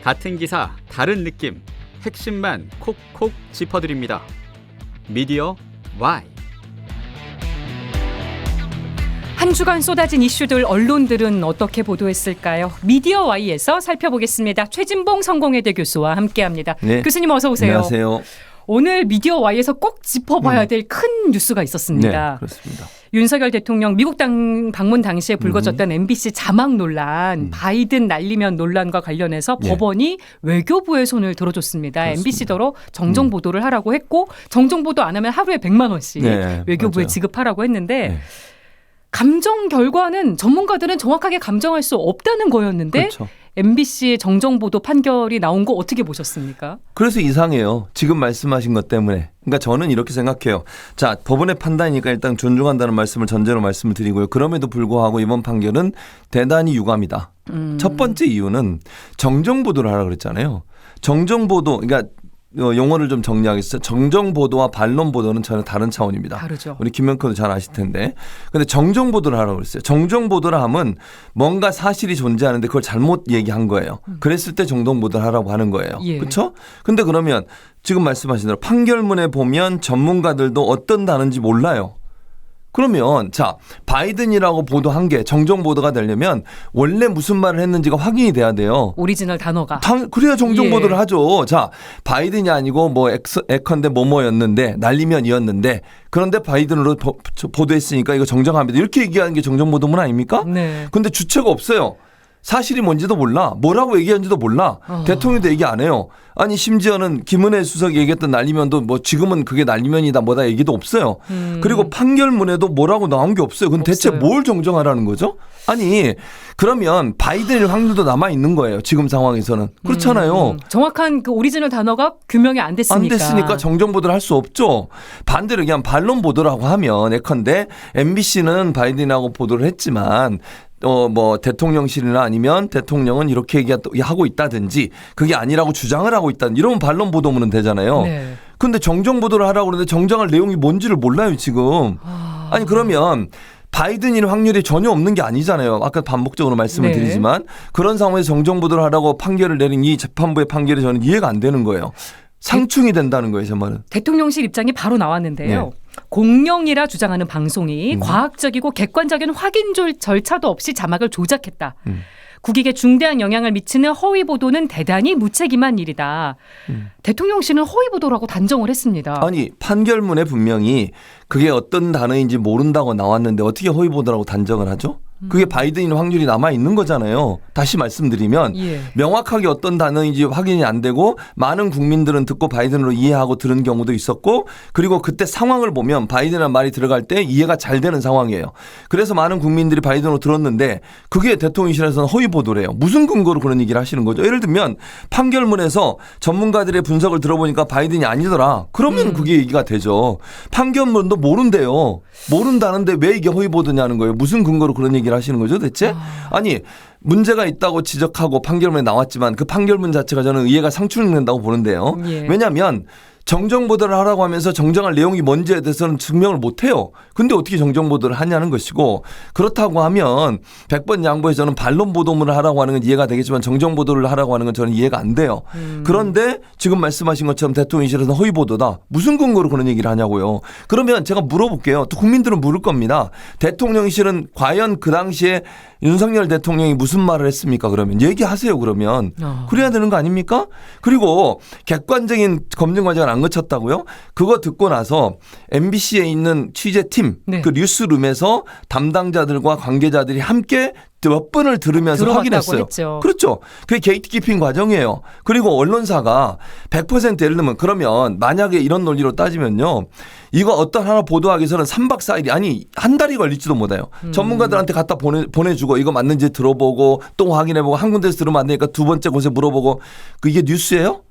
같은 기사 다른 느낌, 핵심만 콕콕 짚어드립니다. 미디어 Y. 한 주간 쏟아진 이슈들 언론들은 어떻게 보도했을까요? 미디어 Y에서 살펴보겠습니다. 최진봉 성공회대 교수와 함께합니다. 네. 교수님 어서 오세요. 안녕하세요. 오늘 미디어 Y에서 꼭 짚어봐야 될 큰 뉴스가 있었습니다. 네, 그렇습니다. 윤석열 대통령 미국 방문 당시에 불거졌던 MBC 자막 논란, 바이든 날리면 논란과 관련해서 예. 법원이 외교부의 손을 들어줬습니다. 그렇습니다. MBC더러 정정 보도를 하라고 했고 정정 보도 안 하면 하루에 100만 원씩 네, 외교부에 맞아요. 지급하라고 했는데 네. 감정 결과는 전문가들은 정확하게 감정할 수 없다는 거였는데 그렇죠. MBC의 정정 보도 판결이 나온 거 어떻게 보셨습니까? 그래서 이상해요. 지금 말씀하신 것 때문에. 그러니까 저는 이렇게 생각해요. 자, 법원의 판단이니까 일단 존중한다는 말씀을 전제로 말씀을 드리고요. 그럼에도 불구하고 이번 판결은 대단히 유감이다. 첫 번째 이유는 정정 보도를 하라고 그랬잖아요. 정정 보도, 그러니까 용어를 좀 정리하겠습니다. 정정 보도와 반론 보도는 전혀 다른 차원입니다. 다르죠. 우리 김명크도 잘 아실 텐데. 근데 정정 보도를 하라고 그랬어요. 정정 보도를 하면 뭔가 사실이 존재하는데 그걸 잘못 얘기한 거예요. 그랬을 때 정정 보도를 하라고 하는 거예요. 예. 그렇죠? 근데 그러면 지금 말씀하신 대로 판결문에 보면 전문가들도 어떤 단어인지 몰라요. 그러면 자, 바이든이라고 보도한 게 정정 보도가 되려면 원래 무슨 말을 했는지가 확인이 돼야 돼요. 오리지널 단어가. 그래야 정정 예. 보도를 하죠. 자, 바이든이 아니고 뭐 에컨대 뭐뭐였는데 날리면이었는데 그런데 바이든으로 보도했으니까 이거 정정합니다. 이렇게 얘기하는 게 정정 보도문 아닙니까? 네. 근데 주체가 없어요. 사실이 뭔지도 몰라. 뭐라고 얘기하는지도 몰라. 대통령도 얘기 안 해요. 아니 심지어는 김은혜 수석이 얘기했던 날리면도 뭐 지금은 그게 날리면이다 뭐다 얘기도 없어요. 그리고 판결문에도 뭐라고 나온 게 없어요. 그럼 대체 없어요. 뭘 정정하라는 거죠? 아니 그러면 바이든일 확률도 남아 있는 거예요. 지금 상황에서는. 그렇잖아요. 정확한 그 오리지널 단어가 규명이 안 됐으니까. 안 됐으니까 정정 보도를 할 수 없죠. 반대로 그냥 반론 보도라고 하면 예컨대 MBC는 바이든하고 보도를 했지만 뭐 대통령실이나 아니면 대통령은 이렇게 얘기하고 있다든지 그게 아니라고 주장을 하고 있다든지 이러면 반론 보도문은 되잖아요. 네. 근데 정정 보도를 하라고 그러는데 정정할 내용이 뭔지를 몰라요 지금. 아니 그러면 바이든일 확률이 전혀 없는 게 아니잖아요. 아까 반복적으로 말씀을 네. 드리지만 그런 상황에서 정정 보도를 하라고 판결을 내린 이 재판부의 판결이 저는 이해가 안 되는 거예요. 상충이 된다는 거예요, 제 말은. 대통령실 입장이 바로 나왔는데요. 네. 공영이라 주장하는 방송이 과학적이고 객관적인 확인 절차도 없이 자막을 조작했다. 국익에 중대한 영향을 미치는 허위 보도는 대단히 무책임한 일이다. 대통령실은 허위 보도라고 단정을 했습니다. 아니 판결문에 분명히 그게 어떤 단어인지 모른다고 나왔는데 어떻게 허위 보도라고 단정을 하죠? 그게 바이든인 확률이 남아 있는 거잖아요. 다시 말씀드리면 예. 명확하게 어떤 단어인지 확인이 안 되고 많은 국민들은 듣고 바이든으로 이해하고 들은 경우도 있었고 그리고 그때 상황을 보면 바이든이라는 말이 들어갈 때 이해가 잘 되는 상황이에요. 그래서 많은 국민들이 바이든으로 들었는데 그게 대통령실에서는 허위 보도래요. 무슨 근거로 그런 얘기를 하시는 거죠? 예를 들면 판결문에서 전문가들의 분석을 들어보니까 바이든이 아니더라. 그러면 그게 얘기가 되죠. 판결문도 모른대요. 모른다는데 왜 이게 허위 보도냐는 거예요. 무슨 근거로 그런 얘기를 하시는 거죠 대체? 아니 문제가 있다고 지적하고 판결문에 나왔지만 그 판결문 자체가 저는 이해가 상충된다고 보는데요. 예. 왜냐하면 정정 보도를 하라고 하면서 정정할 내용이 뭔지에 대해서는 증명을 못해요. 근데 어떻게 정정 보도를 하냐는 것이고 그렇다고 하면 100번 양보해서 저는 반론 보도문을 하라고 하는 건 이해가 되겠지만 정정 보도를 하라고 하는 건 저는 이해가 안 돼요. 그런데 지금 말씀하신 것처럼 대통령실에서는 허위 보도다. 무슨 근거로 그런 얘기를 하냐고요. 그러면 제가 물어볼게요. 또 국민들은 물을 겁니다. 대통령실은 과연 그 당시에 윤석열 대통령이 무슨 말을 했습니까? 그러면 얘기하세요. 그러면 그래야 되는 거 아닙니까? 그리고 객관적인 검증 과정을 안 거쳤다고요? 그거 듣고 나서 MBC에 있는 취재팀 네. 그 뉴스룸에서 담당자들과 관계자들이 함께 몇 번을 들으면서 확인했어요. 했죠. 그렇죠. 그게 게이트키핑 과정이에요. 그리고 언론사가 100% 예를 들면 그러면 만약에 이런 논리로 따지면요. 이거 어떤 하나 보도하기 위해서는 3박 4일이 아니 한 달이 걸릴지도 못해요. 전문가들한테 갖다 보내주고 이거 맞는지 들어보고 또 확인해보고 한 군데서 들으면 안 되니까 두 번째 곳에 물어보고 이게 뉴스예요?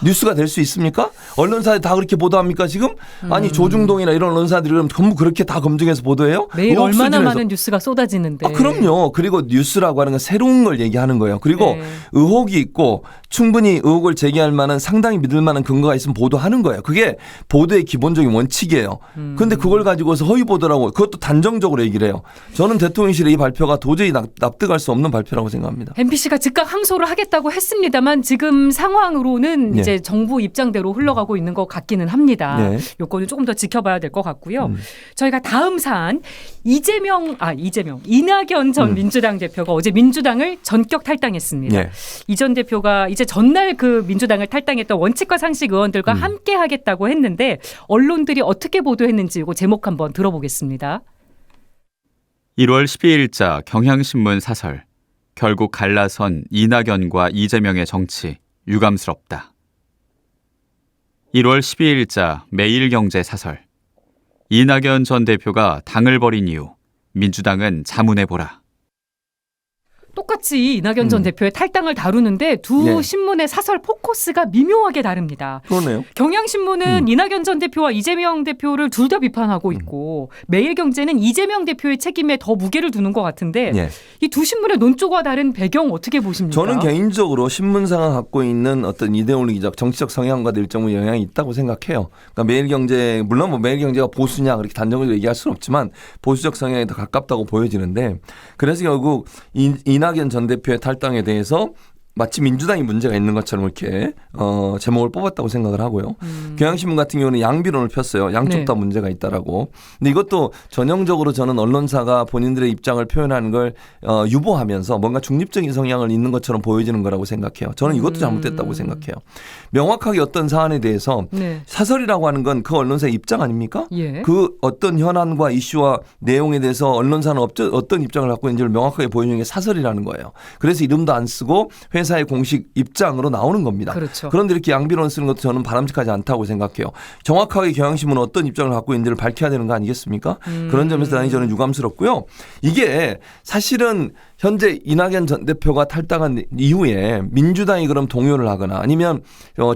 뉴스가 될 수 있습니까? 언론사에 다 그렇게 보도합니까 지금? 아니 조중동이나 이런 언론사들이 그럼 전부 그렇게 다 검증해서 보도해요? 매일 얼마나 많은 뉴스가 쏟아지는데. 그럼요. 그리고 뉴스라고 하는 건 새로운 걸 얘기하는 거예요. 그리고 네. 의혹이 있고 충분히 의혹을 제기할 만한 상당히 믿을 만한 근거가 있으면 보도하는 거예요. 그게 보도의 기본적인 원칙이에요. 그런데 그걸 가지고서 허위 보도라고 그것도 단정적으로 얘기를 해요. 저는 대통령실의 이 발표가 도저히 납득할 수 없는 발표라고 생각합니다. MBC가 즉각 항소를 하겠다고 했습니다만 지금 상황으로는 네. 이제 정부 입장대로 흘러가고 있는 것 같기는 합니다. 네. 요거는 조금 더 지켜봐야 될 것 같고요. 저희가 다음 사안 이낙연 전 민주당 대표가 어제 민주당을 전격 탈당했습니다. 네. 이 전 대표가 이제 전날 그 민주당을 탈당했던 원칙과 상식 의원들과 함께 하겠다고 했는데 언론들이 어떻게 보도했는지 이거 제목 한번 들어보겠습니다. 1월 12일자 경향신문 사설. 결국 갈라선 이낙연과 이재명의 정치 유감스럽다. 1월 12일자 매일경제 사설. 이낙연 전 대표가 당을 버린 이유. 민주당은 자문해보라. 똑같이 이낙연 전 대표의 탈당을 다루는데 두 네. 신문의 사설 포커스가 미묘하게 다릅니다. 그러네요. 경향신문은 이낙연 전 대표와 이재명 대표를 둘 다 비판하고 있고 매일경제는 이재명 대표의 책임에 더 무게를 두는 것 같은데 네. 이 두 신문의 논조가 다른 배경 어떻게 보십니까? 저는 개인적으로 신문사가 갖고 있는 어떤 이데올로기적 정치적 성향과도 일정의 영향이 있다고 생각해요. 그러니까 매일경제 물론 뭐 매일경제가 보수냐 그렇게 단정적으로 얘기할 수는 없지만 보수적 성향에 더 가깝다고 보여지는데 그래서 결국 이낙연 전 대표의 탈당에 대해서 마치 민주당이 문제가 있는 것처럼 이렇게 제목을 뽑았다고 생각을 하고요. 경향신문 같은 경우는 양비론을 폈어요. 양쪽 네. 다 문제가 있다라고. 근데 이것도 전형적으로 저는 언론사가 본인들의 입장을 표현하는 걸 유보하면서 뭔가 중립적인 성향을 있는 것처럼 보여지는 거라고 생각해요. 저는 이것도 잘못됐다고 생각해요. 명확하게 어떤 사안에 대해서 네. 사설이라고 하는 건 그 언론사의 입장 아닙니까? 예. 그 어떤 현안과 이슈와 내용에 대해서 언론사는 어떤 입장을 갖고 있는지를 명확하게 보여주는 게 사설이라는 거예요. 그래서 이름도 안 쓰고 회사의 공식 입장으로 나오는 겁니다. 그렇죠. 그런데 이렇게 양비론 쓰는 것도 저는 바람직하지 않다고 생각해요. 정확하게 경향신문은 어떤 입장을 갖고 있는지를 밝혀야 되는 거 아니겠습니까? 그런 점에서 대단히 저는 유감스럽고요. 이게 사실은 현재 이낙연 전 대표가 탈당한 이후에 민주당이 그럼 동요를 하거나 아니면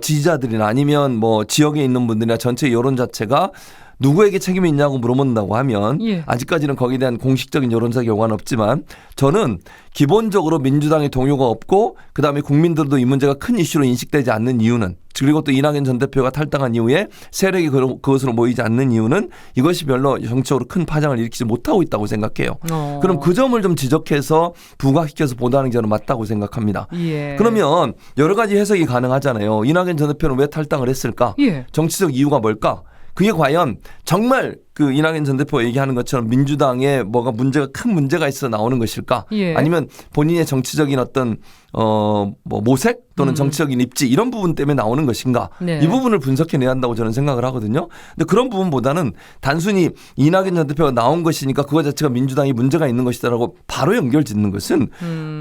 지지자들이나 아니면 뭐 지역에 있는 분들이나 전체 여론 자체가 누구에게 책임이 있냐고 물어본다고 하면 예. 아직까지는 거기에 대한 공식적인 여론사 결과는 없지만 저는 기본적으로 민주당의 동요가 없고 그다음에 국민들도 이 문제가 큰 이슈로 인식되지 않는 이유는 그리고 또 이낙연 전 대표가 탈당한 이후에 세력이 그것으로 모이지 않는 이유는 이것이 별로 정치적으로 큰 파장을 일으키지 못하고 있다고 생각해요. 그럼 그 점을 좀 지적해서 부각시켜서 보도하는 게 저는 맞다고 생각합니다. 예. 그러면 여러 가지 해석이 가능하잖아요. 이낙연 전 대표는 왜 탈당을 했을까? 예. 정치적 이유가 뭘까? 그게 과연 정말 그 이낙연 전 대표가 얘기하는 것처럼 민주당에 뭐가 큰 문제가 있어 나오는 것일까? 예. 아니면 본인의 정치적인 어떤 뭐 모색 또는 정치적인 입지 이런 부분 때문에 나오는 것인가? 네. 이 부분을 분석해내야 한다고 저는 생각을 하거든요. 근데 그런 부분보다는 단순히 이낙연 전 대표가 나온 것이니까 그거 자체가 민주당이 문제가 있는 것이다라고 바로 연결짓는 것은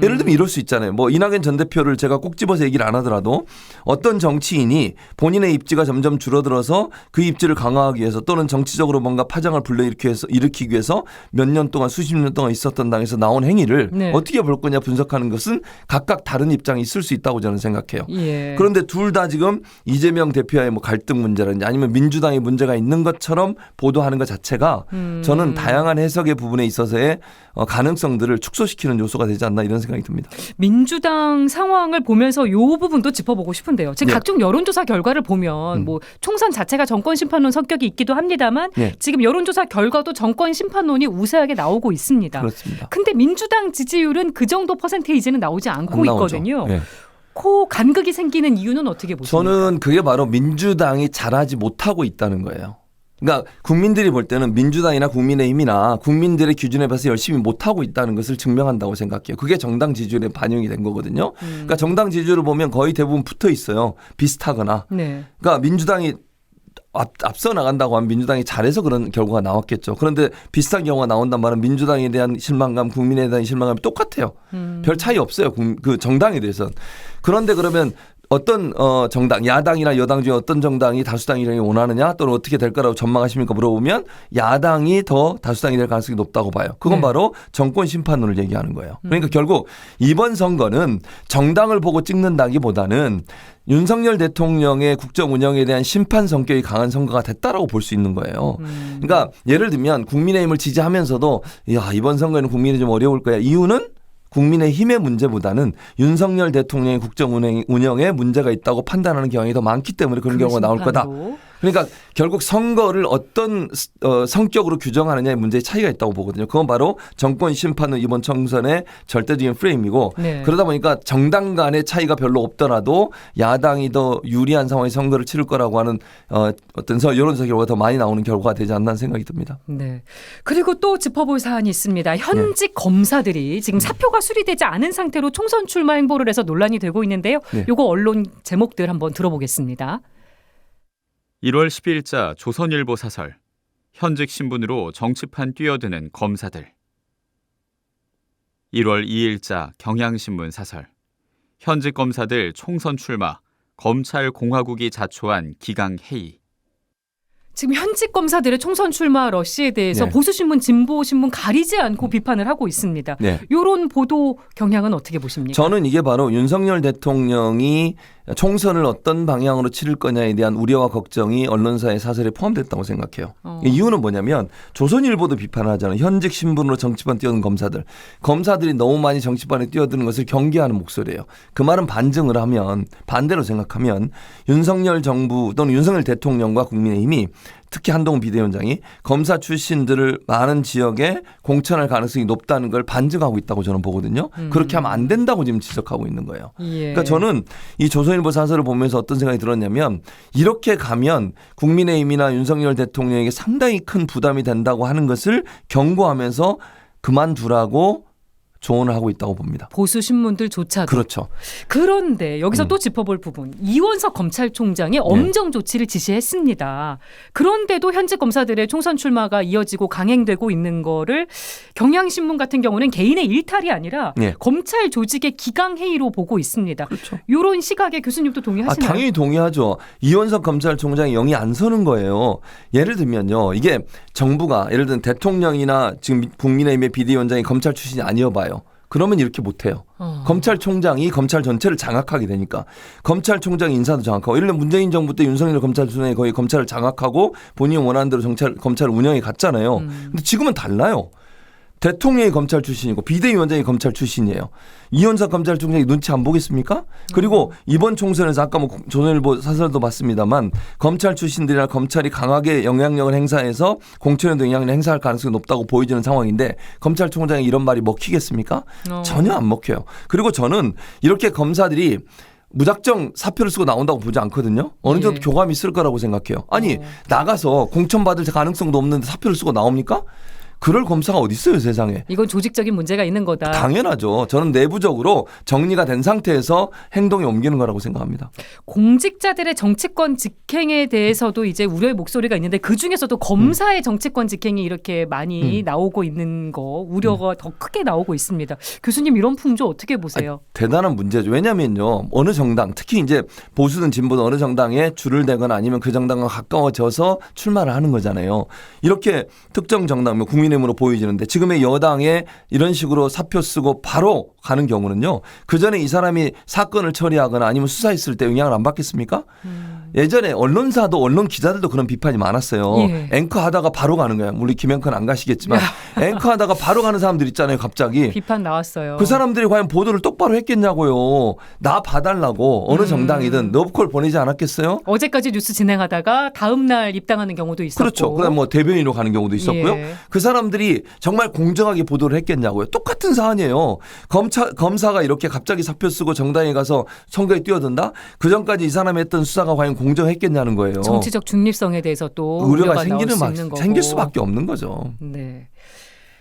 예를 들면 이럴 수 있잖아요. 뭐 이낙연 전 대표를 제가 꼭 집어서 얘기를 안 하더라도 어떤 정치인이 본인의 입지가 점점 줄어들어서 그 입지를 강화하기 위해서 또는 정치적으로 뭔가 파장을 일으키기 위해서 몇 년 동안 수십 년 동안 있었던 당에서 나온 행위를 네. 어떻게 볼 거냐 분석하는 것은 각각 다른 입장이 있을 수 있다고 저는 생각해요. 예. 그런데 둘 다 지금 이재명 대표와의 뭐 갈등 문제라든지 아니면 민주당의 문제가 있는 것처럼 보도하는 것 자체가 저는 다양한 해석의 부분에 있어서의 가능성들을 축소시키는 요소가 되지 않나 이런 생각이 듭니다. 민주당 상황을 보면서 이 부분도 짚어보고 싶은데요. 지금 네. 각종 여론조사 결과를 보면 뭐 총선 자체가 정권 심판론 성격이 있기도 합니다만 네. 지금 여론조사 결과도 정권 심판론이 우세하게 나오고 있습니다. 그렇습니다. 근데 민주당 지지율은 그 정도 퍼센테이지는 나오지 않고 안 나오죠. 있거든요. 네. 그 간극이 생기는 이유는 어떻게 보십니까? 저는 그게 바로 민주당이 잘하지 못하고 있다는 거예요. 그러니까 국민들이 볼 때는 민주당이나 국민의힘이나 국민들의 기준에 봐서 열심히 못하고 있다는 것을 증명한다고 생각해요. 그게 정당 지지율에 반영이 된 거거든요. 그러니까 정당 지지율을 보면 거의 대부분 붙어 있어요. 비슷하거나. 네. 그러니까 민주당이 앞서 나간다고 하면 민주당이 잘해서 그런 결과가 나왔겠죠. 그런데 비슷한 경우가 나온단 말은 민주당에 대한 실망감, 국민에 대한 실망감이 똑같아요. 별 차이 없어요. 그 정당에 대해서는. 그런데 그러면 어떤 정당, 야당이나 여당 중에 어떤 정당이 다수당이 원하느냐 또는 어떻게 될 거라고 전망하십니까 물어보면 야당이 더 다수당이 될 가능성이 높다고 봐요. 그건 네. 바로 정권 심판론을 얘기하는 거예요. 그러니까 결국 이번 선거는 정당을 보고 찍는다기보다는 윤석열 대통령의 국정 운영에 대한 심판 성격이 강한 선거가 됐다라고 볼 수 있는 거예요. 그러니까 예를 들면 국민의힘을 지지하면서도 야, 이번 선거에는 국민이 좀 어려울 거야. 이유는 국민의힘의 문제보다는 윤석열 대통령의 국정 운영에 문제가 있다고 판단하는 경향이 더 많기 때문에 그런 경우가 나올 거다. 그러니까 결국 선거를 어떤 성격으로 규정하느냐의 문제의 차이가 있다고 보거든요. 그건 바로 정권 심판은 이번 총선의 절대적인 프레임이고 네. 그러다 보니까 정당 간의 차이가 별로 없더라도 야당이 더 유리한 상황에서 선거를 치를 거라고 하는 어떤 여론조사 결과가 더 많이 나오는 결과가 되지 않나 생각이 듭니다. 네. 그리고 또 짚어볼 사안이 있습니다. 현직 검사들이 지금 사표가 수리되지 않은 상태로 총선 출마 행보를 해서 논란이 되고 있는데요. 네. 요거 언론 제목들 한번 들어보겠습니다. 1월 10일자 조선일보 사설 현직 신분으로 정치판 뛰어드는 검사들 1월 2일자 경향신문 사설 현직 검사들 총선 출마 검찰 공화국이 자초한 기강 회의 지금 현직 검사들의 총선 출마 러시에 대해서 네. 보수신문, 진보신문 가리지 않고 비판을 하고 있습니다. 네. 이런 보도 경향은 어떻게 보십니까? 저는 이게 바로 윤석열 대통령이 총선을 어떤 방향으로 치를 거냐에 대한 우려와 걱정이 언론사의 사설에 포함됐다고 생각해요. 이유는 뭐냐면 조선일보도 비판을 하잖아요. 현직 신분으로 정치판 뛰어든 검사들이 너무 많이 정치판에 뛰어드는 것을 경계하는 목소리예요. 그 말은 반증을 하면 반대로 생각하면 윤석열 정부 또는 윤석열 대통령과 국민의힘이 특히 한동훈 비대위원장이 검사 출신들을 많은 지역에 공천할 가능성이 높다는 걸 반증하고 있다고 저는 보거든요. 그렇게 하면 안 된다고 지금 지적하고 있는 거예요. 예. 그러니까 저는 이 조선일보 사설을 보면서 어떤 생각이 들었냐면 이렇게 가면 국민의힘이나 윤석열 대통령에게 상당히 큰 부담이 된다고 하는 것을 경고하면서 그만두라고 조언을 하고 있다고 봅니다. 보수 신문들조차도. 그렇죠. 그런데 여기서 또 짚어볼 부분. 이원석 검찰총장이 엄정 조치를 지시했습니다. 그런데도 현직 검사들의 총선 출마가 이어지고 강행되고 있는 거를 경향신문 같은 경우는 개인의 일탈이 아니라 네. 검찰 조직의 기강회의로 보고 있습니다. 그렇죠. 이런 시각에 교수님도 동의하시나요? 당연히 동의하죠. 이원석 검찰총장이 영이 안 서는 거예요. 예를 들면요. 이게 정부가 예를 들면 대통령이나 지금 국민의힘의 비대위원장이 검찰 출신이 아니어봐요. 그러면 이렇게 못해요. 검찰총장이 검찰 전체를 장악하게 되니까 검찰총장 인사도 장악하고 예를 들면 문재인 정부 때 윤석열 검찰총장이 거의 검찰을 장악하고 본인이 원하는 대로 검찰을 운영해 갔잖아요. 근데 지금은 달라요. 대통령이 검찰 출신이고 비대위원장이 검찰 출신이에요. 이원석 검찰총장이 눈치 안 보겠습니까? 그리고 이번 총선에서 아까 뭐 조선일보 사설도 봤습니다만 검찰 출신들이나 검찰이 강하게 영향력을 행사해서 공천에도 영향을 행사할 가능성이 높다고 보여지는 상황인데 검찰총장이 이런 말이 먹히겠습니까? 전혀 안 먹혀요. 그리고 저는 이렇게 검사들이 무작정 사표를 쓰고 나온다고 보지 않거든요. 어느 정도 교감이 있을 거라고 생각해요. 아니 나가서 공천 받을 가능성도 없는데 사표를 쓰고 나옵니까? 그럴 검사가 어디 있어요 세상에. 이건 조직적인 문제가 있는 거다. 당연하죠. 저는 내부적으로 정리가 된 상태에서 행동에 옮기는 거라고 생각합니다. 공직자들의 정치권 직행에 대해서도 이제 우려의 목소리가 있는데 그중에서도 검사의 정치권 직행이 이렇게 많이 나오고 있는 거 우려가 더 크게 나오고 있습니다. 교수님 이런 풍조 어떻게 보세요? 대단한 문제죠. 왜냐면요. 어느 정당 특히 이제 보수든 진보든 어느 정당에 줄을 대거나 아니면 그 정당과 가까워져서 출마를 하는 거잖아요. 이렇게 특정 정당 국민의힘으로 보여지는데 지금의 여당에 이런 식으로 사표 쓰고 바로 가는 경우는요. 그전에 이 사람이 사건을 처리하거나 아니면 수사했을 때 영향을 안 받겠습니까? 예전에 언론사도 언론 기자들도 그런 비판이 많았어요. 예. 앵커 하다가 바로 가는 거예요. 우리 김앵커는 안 가시겠지만 앵커 하다가 바로 가는 사람들 있잖아요. 갑자기. 비판 나왔어요. 그 사람들이 과연 보도를 똑바로 했겠냐고요. 나 봐달라고 어느 정당이든 러브콜 보내지 않았겠어요? 어제까지 뉴스 진행하다가 다음 날 입당하는 경우도 있었고. 그렇죠. 그다음 뭐 대변인으로 가는 경우도 있었고요. 예. 그 사람들이 정말 공정하게 보도를 했겠냐고요. 똑같은 사안이에요. 검사가 이렇게 갑자기 사표 쓰고 정당에 가서 선거에 뛰어든다? 그 전까지 이 사람이 했던 수사가 과연 공정했겠냐는 거예요. 정치적 중립성에 대해서 또 우려가 나올 수 있는 거고. 생길 수밖에 없는 거죠. 네.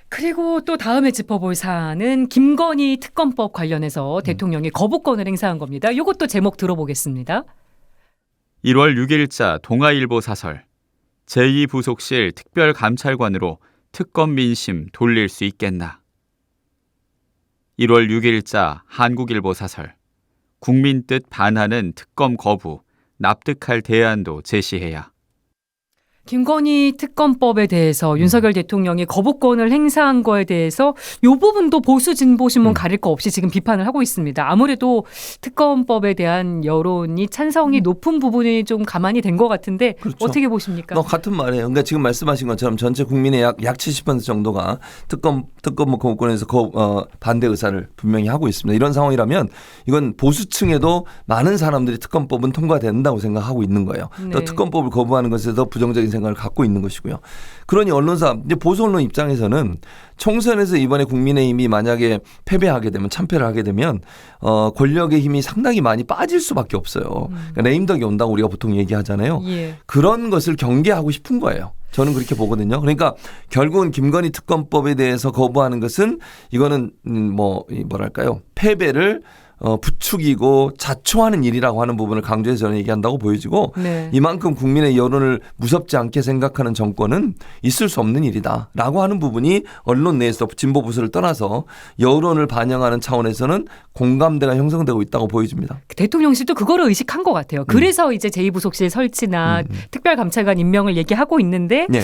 그리고 또 다음에 짚어볼 사안은 김건희 특검법 관련해서 대통령이 거부권을 행사한 겁니다. 이것도 제목 들어보겠습니다. 1월 6일자 동아일보 사설 제2부속실 특별감찰관으로 특검 민심 돌릴 수 있겠나 1월 6일자 한국일보 사설 국민 뜻 반하는 특검 거부, 납득할 대안도 제시해야. 김건희 특검법에 대해서 윤석열 대통령이 거부권을 행사한 거에 대해서 이 부분도 보수 진보 신문 가릴 거 없이 지금 비판을 하고 있습니다. 아무래도 특검법에 대한 여론이 찬성이 높은 부분이 좀 가만히 된 것 같은데 그렇죠. 어떻게 보십니까? 같은 말이에요. 그러니까 지금 말씀하신 것처럼 전체 국민의 약 70% 정도가 특검 거부권에서 반대 의사를 분명히 하고 있습니다. 이런 상황이라면 이건 보수층에도 많은 사람들이 특검법은 통과된다고 생각하고 있는 거예요. 또 네. 특검법을 거부하는 것에 더 부정적인 생각을 갖고 있는 것이고요. 그러니 언론사, 이제 보수 언론 입장에서는 총선에서 이번에 국민의힘이 만약에 패배하게 되면 참패를 하게 되면 권력의 힘이 상당히 많이 빠질 수밖에 없어요. 그러니까 레임덕이 온다고 우리가 보통 얘기하잖아요. 예. 그런 것을 경계하고 싶은 거예요. 저는 그렇게 보거든요. 그러니까 결국은 김건희 특검법에 대해서 거부하는 것은 이거는 뭐랄까요? 패배를 부추기고 자초하는 일이라고 하는 부분을 강조해서 저는 얘기한다고 보여지고 네. 이만큼 국민의 여론을 무섭지 않게 생각하는 정권은 있을 수 없는 일이다라고 하는 부분이 언론 내에서 진보 보수를 떠나서 여론을 반영하는 차원에서는 공감대가 형성되고 있다고 보여집니다. 대통령실도 그거를 의식한 것 같아요. 그래서 이제 제2부속실 설치나 특별감찰관 임명을 얘기하고 있는데 네.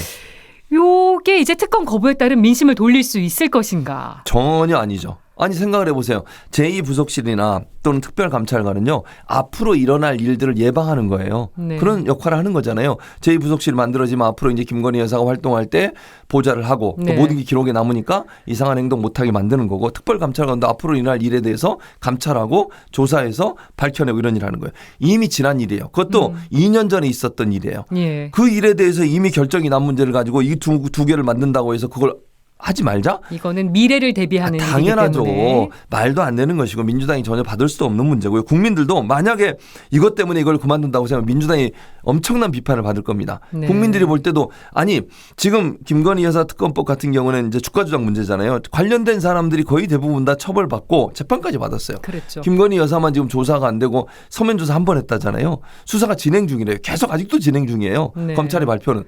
요게 이제 특검 거부에 따른 민심을 돌릴 수 있을 것인가? 전혀 아니죠. 아니 생각을 해보세요. 제2부속실이나 또는 특별감찰관은요. 앞으로 일어날 일들을 예방하는 거예요. 네. 그런 역할을 하는 거잖아요. 제2부속실이 만들어지면 앞으로 이제 김건희 여사가 활동할 때 보좌를 하고 네. 또 모든 게 기록에 남으니까 이상한 행동 못하게 만드는 거고 특별감찰관도 앞으로 일어날 일에 대해서 감찰하고 조사해서 밝혀내고 이런 일을 하는 거예요. 이미 지난 일이에요. 그것도 2년 전에 있었던 일이에요. 예. 그 일에 대해서 이미 결정이 난 문제를 가지고 이 두 개를 만든다고 해서 그걸 하지 말자? 이거는 미래를 대비하는 일이기 당연하죠. 때문에. 말도 안 되는 것이고 민주당이 전혀 받을 수도 없는 문제고요. 국민들도 만약에 이것 때문에 이걸 그만둔다고 생각하면 민주당이 엄청난 비판을 받을 겁니다. 네. 국민들이 볼 때도 아니 지금 김건희 여사 특검법 같은 경우는 이제 주가 조작 문제잖아요. 관련된 사람들이 거의 대부분 다 처벌받고 재판까지 받았어요. 그렇죠. 김건희 여사만 지금 조사가 안 되고 서면 조사 한 번 했다잖아요. 수사가 진행 중이래요. 계속 아직도 진행 중이에요. 네. 검찰의 발표는.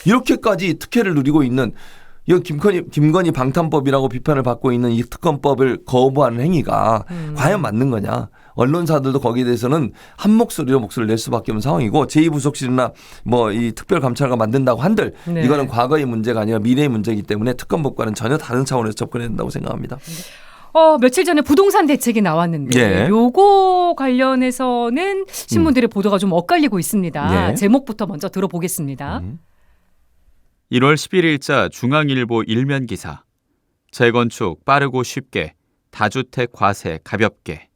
이렇게까지 특혜를 누리고 있는 이 김건희 방탄법이라고 비판을 받고 있는 이 특검법을 거부하는 행위가 과연 맞는 거냐. 언론사들도 거기에 대해서는 한 목소리로 목소리를 낼 수밖에 없는 상황이고 제2부속실이나 뭐 이 특별감찰관 만든다고 한들 네. 이거는 과거의 문제가 아니라 미래의 문제이기 때문에 특검법과는 전혀 다른 차원에서 접근해야 된다고 생각합니다. 며칠 전에 부동산 대책이 나왔는데 예. 요거 관련해서는 신문들의 보도가 좀 엇갈리고 있습니다. 예. 제목부터 먼저 들어보겠습니다. 1월 11일자 중앙일보 일면 기사. 재건축 빠르고 쉽게, 다주택 과세 가볍게.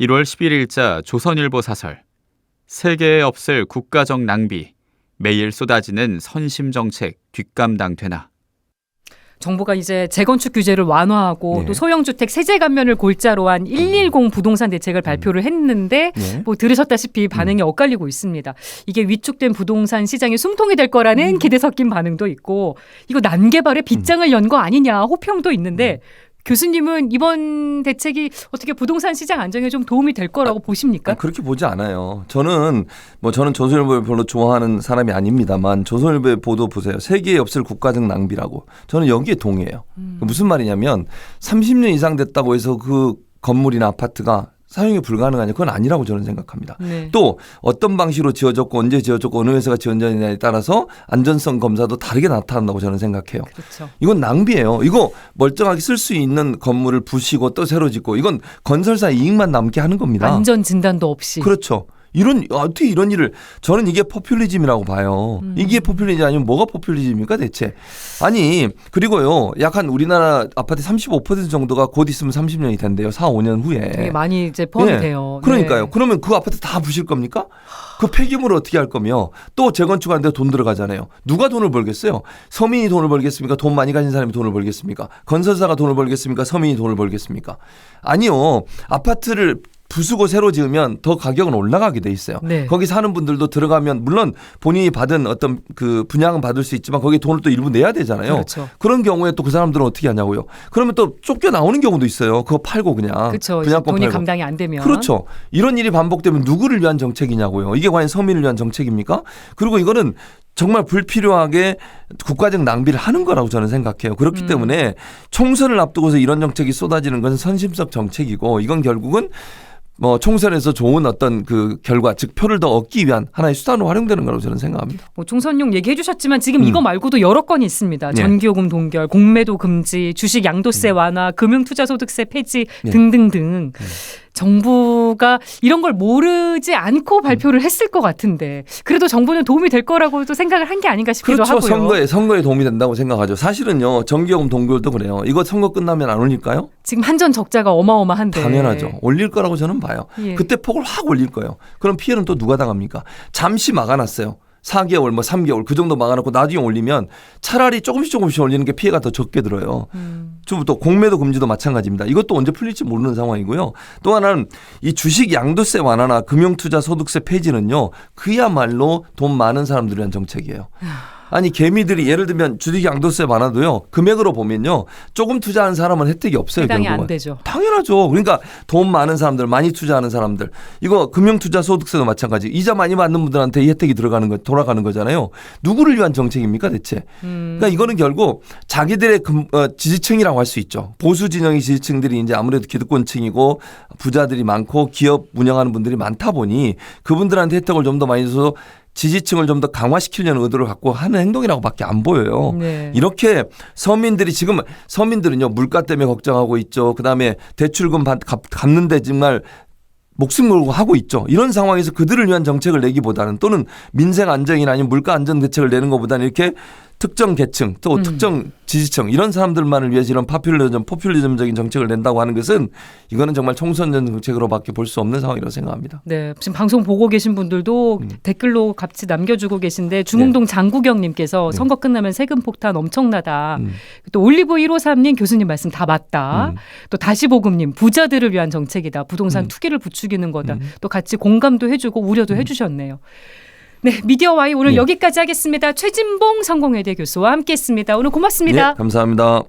1월 11일자 조선일보 사설. 세계에 없을 국가적 낭비. 매일 쏟아지는 선심정책 뒷감당 되나. 정부가 이제 재건축 규제를 완화하고 네. 또 소형주택 세제 감면을 골자로 한 110 부동산 대책을 발표를 했는데 네. 뭐 들으셨다시피 반응이 엇갈리고 있습니다. 이게 위축된 부동산 시장의 숨통이 될 거라는 기대 섞인 반응도 있고 이거 난개발에 빗장을 연 거 아니냐 호평도 있는데 교수님은 이번 대책이 어떻게 부동산 시장 안정에 좀 도움이 될 거라고 보십니까? 그렇게 보지 않아요. 저는 조선일보를 별로 좋아하는 사람이 아닙니다만 조선일보의 보도 보세요. 세계에 없을 국가적 낭비라고. 저는 여기에 동의해요. 무슨 말이냐면 30년 이상 됐다고 해서 그 건물이나 아파트가 사용이 불가능하냐 그건 아니라고 저는 생각합니다. 네. 또 어떤 방식으로 지어졌고 언제 지어졌고 어느 회사가 지어졌느냐에 따라서 안전성 검사도 다르게 나타난다고 저는 생각해요. 그렇죠. 이건 낭비예요. 이거 멀쩡하게 쓸 수 있는 건물을 부시고 또 새로 짓고 이건 건설사 이익만 남게 하는 겁니다. 안전 진단도 없이. 그렇죠. 어떻게 이런 일을 저는 이게 포퓰리즘이라고 봐요. 이게 포퓰리즘 아니면 뭐가 포퓰리즘입니까 대체? 아니 그리고요 약간 우리나라 아파트 35% 정도가 곧 있으면 30년이 된대요. 4, 5년 후에. 되게 많이 이제 포함이 네. 돼요. 그러니까요. 네. 그러면 그 아파트 다 부실 겁니까? 그 폐기물을 어떻게 할 거며 또 재건축하는데 돈 들어가잖아요. 누가 돈을 벌겠어요? 서민이 돈을 벌겠습니까? 돈 많이 가진 사람이 돈을 벌겠습니까? 건설사가 돈을 벌겠습니까? 서민이 돈을 벌겠습니까? 아니요. 아파트를 부수고 새로 지으면 더 가격은 올라가게 돼 있어요. 네. 거기 사는 분들도 들어가면 물론 본인이 받은 어떤 그 분양은 받을 수 있지만 거기에 돈을 또 일부 내야 되잖아요. 그렇죠. 그런 경우에 또 그 사람들은 어떻게 하냐고요. 그러면 또 쫓겨 나오는 경우도 있어요. 그거 팔고 그냥 그렇죠. 분양권 돈이 팔고. 감당이 안 되면. 그렇죠. 이런 일이 반복되면 누구를 위한 정책이냐고요. 이게 과연 서민을 위한 정책입니까? 그리고 이거는 정말 불필요하게 국가적 낭비를 하는 거라고 저는 생각해요. 그렇기 때문에 총선을 앞두고서 이런 정책이 쏟아지는 것은 선심성 정책이고 이건 결국은 뭐 총선에서 좋은 어떤 그 결과 즉 표를 더 얻기 위한 하나의 수단으로 활용되는 거라고 저는 생각합니다. 뭐 총선용 얘기해 주셨지만 지금 이거 말고도 여러 건이 있습니다. 네. 전기요금 동결, 공매도 금지, 주식 양도세 완화, 금융투자소득세 폐지 등등등. 정부가 이런 걸 모르지 않고 발표를 했을 것 같은데 그래도 정부는 도움이 될 거라고도 생각을 한 게 아닌가 싶기도 그렇죠. 하고요. 선거에 도움이 된다고 생각하죠. 사실은요. 전기요금 동결도 그래요. 이거 선거 끝나면 안 올릴까요? 지금 한전 적자가 어마어마한데. 당연하죠. 올릴 거라고 저는 봐요. 예. 그때 폭을 확 올릴 거예요. 그럼 피해는 또 누가 당합니까? 잠시 막아놨어요. 4개월, 뭐 3개월 그 정도 막아놓고 나중에 올리면 차라리 조금씩 올리는 게 피해가 더 적게 들어요. 또 공매도 금지도 마찬가지입니다. 이것도 언제 풀릴지 모르는 상황이고요. 또 하나는 이 주식 양도세 완화나 금융투자 소득세 폐지는요. 그야말로 돈 많은 사람들을 위한 정책이에요. 아니 개미들이 예를 들면 주식 양도세 완화도요. 금액으로 보면요. 조금 투자한 사람은 혜택이 없어요. 해당이 결국은. 안 되죠. 당연하죠. 그러니까 돈 많은 사람들, 많이 투자하는 사람들. 이거 금융투자 소득세도 마찬가지. 이자 많이 받는 분들한테 이 혜택이 돌아가는 거잖아요. 누구를 위한 정책입니까 대체? 그러니까 이거는 결국 자기들의 지지층이라고 할 수 있죠. 보수 진영의 지지층들이 이제 아무래도 기득권층이고 부자들이 많고 기업 운영하는 분들이 많다 보니 그분들한테 혜택을 좀 더 많이 줘서 지지층을 좀 더 강화시키려는 의도를 갖고 하는 행동이라고밖에 안 보여요. 네. 이렇게 서민들은요 물가 때문에 걱정하고 있죠. 그다음에 대출금 갚는데 정말 목숨 걸고 하고 있죠. 이런 상황에서 그들을 위한 정책을 내기보다는 또는 민생 안정이나 아니면 물가 안정 대책을 내는 것보다는 이렇게 특정 계층 또 특정 지지층 이런 사람들만을 위해서 이런 포퓰리즘적인 정책을 낸다고 하는 것은 이거는 정말 총선 전 정책으로밖에 볼 수 없는 상황이라고 생각합니다. 네, 지금 방송 보고 계신 분들도 댓글로 같이 남겨주고 계신데 중흥동 장구경님께서 선거 끝나면 세금 폭탄 엄청나다. 또 올리브 153님 교수님 말씀 다 맞다. 또 다시보금님 부자들을 위한 정책이다. 부동산 투기를 부추기는 거다. 또 같이 공감도 해주고 우려도 해주셨네요. 네, 미디어와이 오늘 여기까지 하겠습니다. 최진봉 성공회대 교수와 함께했습니다. 오늘 고맙습니다. 네, 감사합니다.